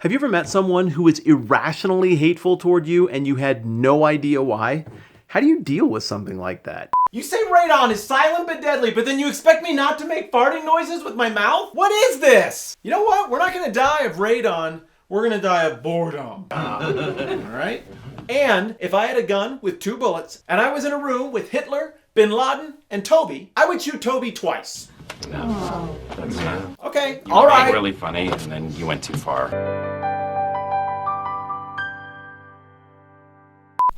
Have you ever met someone who was irrationally hateful toward you and you had no idea why? How do you deal with something like that? You say radon is silent but deadly, but then you expect me not to make farting noises with my mouth? What is this? You know what? We're not gonna die of radon. We're gonna die of boredom. Alright? And if I had a gun with 2 bullets and I was in a room with Hitler, Bin Laden, and Toby, I would shoot Toby twice. No, that's not. Okay, You alright. were really funny and then you went too far.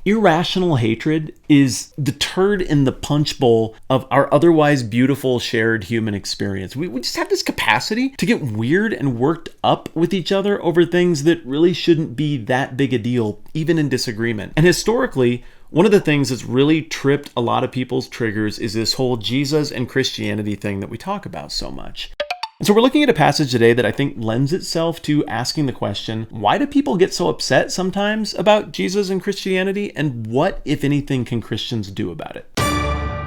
Irrational hatred is the turd in the punch bowl of our otherwise beautiful shared human experience. We just have this capacity to get weird and worked up with each other over things that really shouldn't be that big a deal, even in disagreement. And historically, one of the things that's really tripped a lot of people's triggers is this whole Jesus and Christianity thing that we talk about so much. And so we're looking at a passage today that I think lends itself to asking the question, why do people get so upset sometimes about Jesus and Christianity? And what, if anything, can Christians do about it?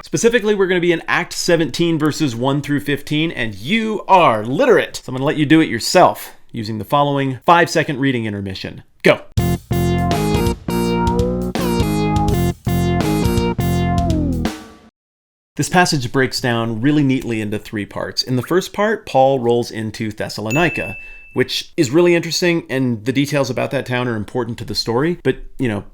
Specifically, we're going to be in Acts 17, verses 1 through 15, and you are literate. So I'm going to let you do it yourself using the following 5-second reading intermission. Go. This passage breaks down really neatly into 3 parts. In the first part, Paul rolls into Thessalonica, which is really interesting, and the details about that town are important to the story, but,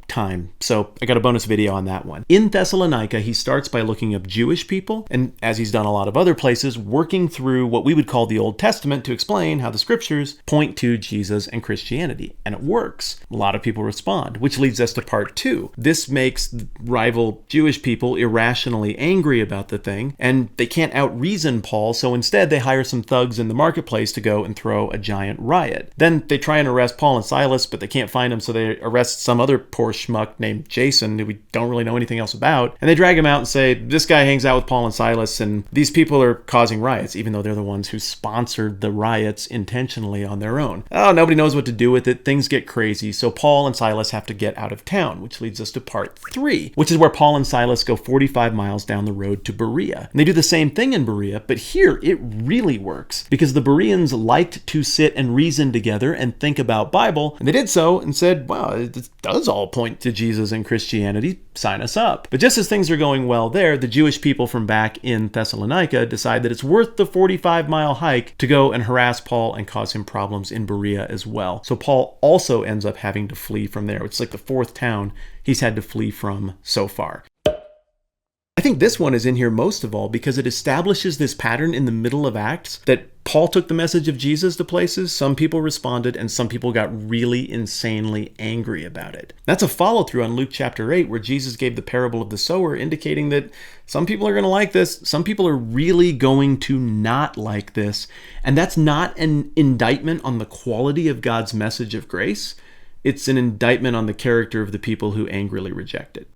time. So I got a bonus video on that one. In Thessalonica, he starts by looking up Jewish people, and as he's done a lot of other places, working through what we would call the Old Testament to explain how the scriptures point to Jesus and Christianity. And it works. A lot of people respond, which leads us to part 2. This makes rival Jewish people irrationally angry about the thing, and they can't out-reason Paul, so instead they hire some thugs in the marketplace to go and throw a giant riot. Then they try and arrest Paul and Silas, but they can't find them, so they arrest some other poor schmuck named Jason, who we don't really know anything else about, and they drag him out and say, this guy hangs out with Paul and Silas, and these people are causing riots, even though they're the ones who sponsored the riots intentionally on their own. Oh, nobody knows what to do with it. Things get crazy, so Paul and Silas have to get out of town, which leads us to part 3, which is where Paul and Silas go 45 miles down the road to Berea. And they do the same thing in Berea, but here it really works, because the Bereans liked to sit and reason together and think about Bible, and they did so and said, wow, it does all point to Jesus and Christianity, sign us up. But just as things are going well there, the Jewish people from back in Thessalonica decide that it's worth the 45-mile hike to go and harass Paul and cause him problems in Berea as well. So Paul also ends up having to flee from there. It's like the 4th town he's had to flee from so far. I think this one is in here most of all because it establishes this pattern in the middle of Acts that Paul took the message of Jesus to places, some people responded, and some people got really insanely angry about it. That's a follow-through on Luke chapter 8, where Jesus gave the parable of the sower, indicating that some people are going to like this, some people are really going to not like this, and that's not an indictment on the quality of God's message of grace. It's an indictment on the character of the people who angrily reject it.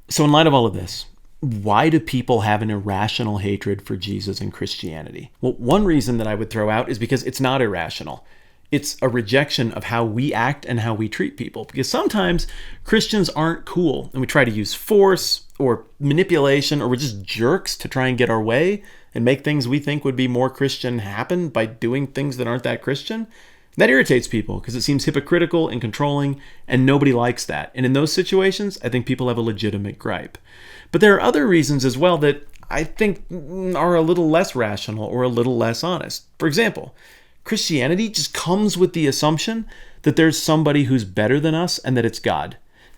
So in light of all of this, why do people have an irrational hatred for Jesus and Christianity? Well, one reason that I would throw out is because it's not irrational. It's a rejection of how we act and how we treat people. Because sometimes Christians aren't cool, and we try to use force or manipulation, or we're just jerks to try and get our way and make things we think would be more Christian happen by doing things that aren't that Christian. That irritates people because it seems hypocritical and controlling, and nobody likes that. And in those situations, I think people have a legitimate gripe. But there are other reasons as well that I think are a little less rational or a little less honest. For example, Christianity just comes with the assumption that there's somebody who's better than us and that it's God.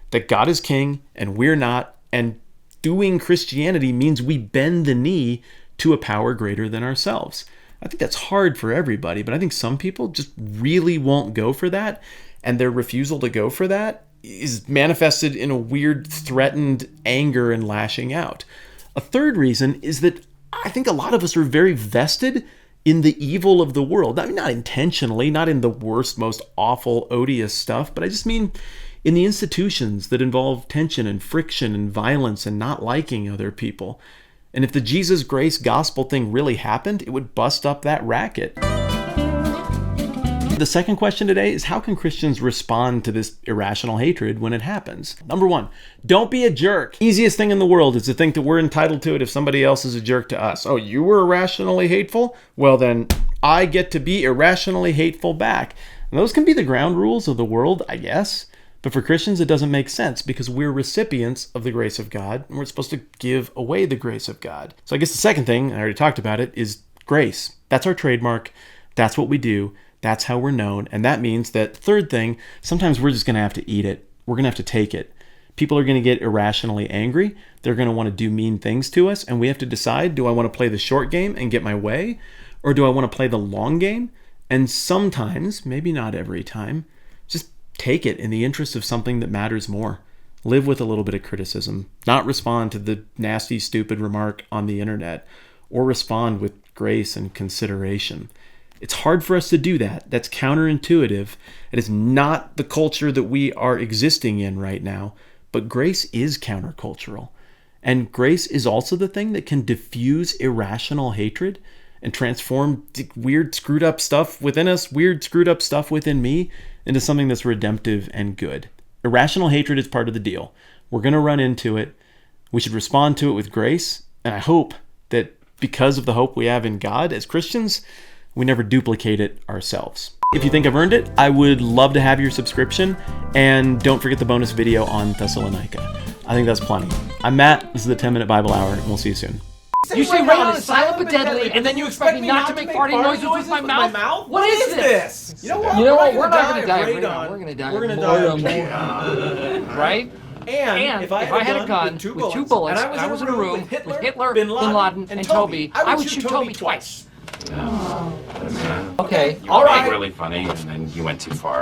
That God is king and we're not, and doing Christianity means we bend the knee to a power greater than ourselves. I think that's hard for everybody, but I think some people just really won't go for that, and their refusal to go for that is manifested in a weird threatened anger and lashing out. A third reason is that I think a lot of us are very vested in the evil of the world. I mean, not intentionally, not in the worst, most awful, odious stuff, but I just mean in the institutions that involve tension and friction and violence and not liking other people. And if the Jesus grace gospel thing really happened, it would bust up that racket. The second question today is, how can Christians respond to this irrational hatred when it happens? Number one, don't be a jerk. Easiest thing in the world is to think that we're entitled to it if somebody else is a jerk to us. Oh, you were irrationally hateful? Well, then I get to be irrationally hateful back. And those can be the ground rules of the world, I guess. But for Christians, it doesn't make sense because we're recipients of the grace of God and we're supposed to give away the grace of God. So I guess the second thing, I already talked about it, is grace. That's our trademark. That's what we do. That's how we're known. And that means that third thing, sometimes we're just going to have to eat it. We're going to have to take it. People are going to get irrationally angry. They're going to want to do mean things to us. And we have to decide, do I want to play the short game and get my way? Or do I want to play the long game? And sometimes, maybe not every time, just take it in the interest of something that matters more. Live with a little bit of criticism. Not respond to the nasty, stupid remark on the internet. Or respond with grace and consideration. It's hard for us to do that. That's counterintuitive. It is not the culture that we are existing in right now, but grace is countercultural. And grace is also the thing that can diffuse irrational hatred and transform weird, screwed up stuff within us, weird, screwed up stuff within me, into something that's redemptive and good. Irrational hatred is part of the deal. We're going to run into it. We should respond to it with grace. And I hope that because of the hope we have in God as Christians, we never duplicate it ourselves. If you think I've earned it, I would love to have your subscription. And don't forget the bonus video on Thessalonica. I think that's plenty. I'm Matt. This is the 10-Minute Bible Hour, and we'll see you soon. You say radon is silent but deadly, and then you expect me not to make farting noises with my mouth? What is this? You know what? We're not going to die of radon. We're going to die of boredom. Right? And if I had a gun with two bullets, and I was in a room with Hitler, Bin Laden, and Toby, I would shoot Toby twice. Okay, all right. Really funny, and then you went too far.